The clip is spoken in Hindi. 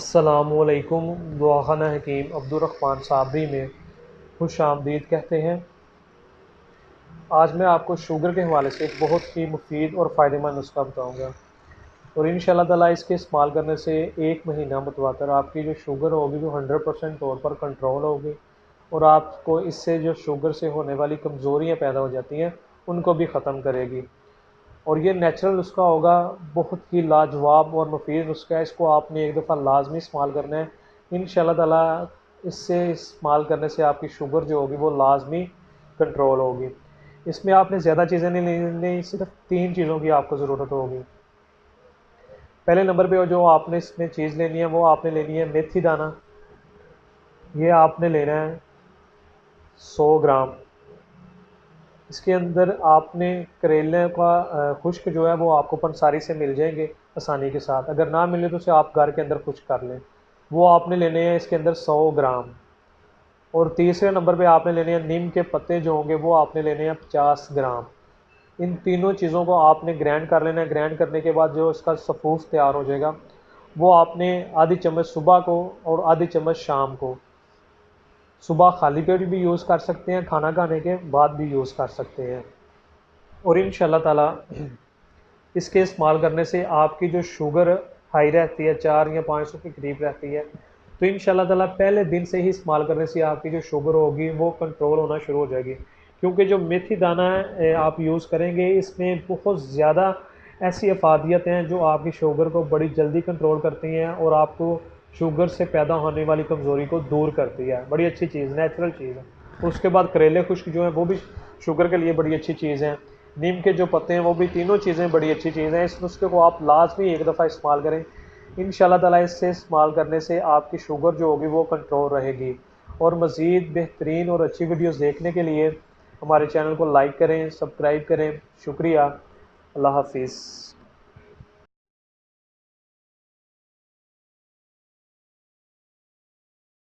अस्सलामुअलैकुम। दुआखाना हकीम अब्दुर्रहमान साबरी में खुश आमदीद कहते हैं। आज मैं आपको शुगर के हवाले से एक बहुत ही मुफीद और फ़ायदेमंद नुस्खा बताऊंगा और इंशाअल्लाह ताला इसके इस्तेमाल करने से एक महीना मुतवातर आपकी जो शुगर होगी वो 100% तौर पर कंट्रोल होगी और आपको इससे जो शुगर से होने वाली कमज़ोरियाँ पैदा हो जाती हैं उनको भी ख़त्म करेगी। और ये नेचुरल नुस्खा होगा, बहुत ही लाजवाब और मुफीद नुस्खा है। इसको आपने एक दफ़ा लाजमी इस्तेमाल करना है। इंशाअल्लाह ताला इससे इस्तेमाल करने से आपकी शुगर जो होगी वो लाजमी कंट्रोल होगी। इसमें आपने ज़्यादा चीज़ें नहीं लेनी, सिर्फ 3 चीज़ों की आपको ज़रूरत होगी। पहले नंबर पे जो आपने इसमें चीज़ लेनी है वो आपने लेनी है मेथी दाना। ये आपने लेना है 100 ग्राम। इसके अंदर आपने करेले का खुश्क जो है वो आपको पंसारी से मिल जाएंगे आसानी के साथ। अगर ना मिले तो उसे आप घर के अंदर खुश्क कर लें। वो आपने लेने हैं इसके अंदर 100 ग्राम। और तीसरे नंबर पे आपने लेने हैं नीम के पत्ते जो होंगे वो आपने लेने हैं 50 ग्राम। इन तीनों चीज़ों को आपने ग्राइंड कर लेना है। ग्राइंड करने के बाद जो इसका सफूस तैयार हो जाएगा वो आपने आधी चम्मच सुबह को और आधी चम्मच शाम को, सुबह खाली पेट भी यूज़ कर सकते हैं, खाना खाने के बाद भी यूज़ कर सकते हैं। और इंशाअल्लाह ताला इसके इस्तेमाल करने से आपकी जो शुगर हाई रहती है 4 या 500 के करीब रहती है, तो इंशाअल्लाह ताला पहले दिन से ही इस्तेमाल करने से आपकी जो शुगर होगी वो कंट्रोल होना शुरू हो जाएगी। क्योंकि जो मेथी दाना है आप यूज़ करेंगे इसमें बहुत ज़्यादा ऐसी अफादियत हैं जो आपकी शुगर को बड़ी जल्दी कंट्रोल करती हैं और आपको शुगर से पैदा होने वाली कमज़ोरी को दूर करती है। बड़ी अच्छी चीज़, नेचुरल चीज़ है। उसके बाद करेले खुश्क जो हैं वो भी शुगर के लिए बड़ी अच्छी चीज़ हैं। नीम के जो पत्ते हैं वो भी, तीनों चीज़ें बड़ी अच्छी चीज़ें हैं। इस नुस्खे को आप लाजमी एक दफ़ा इस्तेमाल करें। इंशाअल्लाह ताला इससे इस्तेमाल करने से आपकी शुगर जो होगी वो कंट्रोल रहेगी। और मज़ीद बेहतरीन और अच्छी वीडियोस देखने के लिए हमारे चैनल को लाइक करें, सब्सक्राइब करें। शुक्रिया। अल्लाह हाफिज़।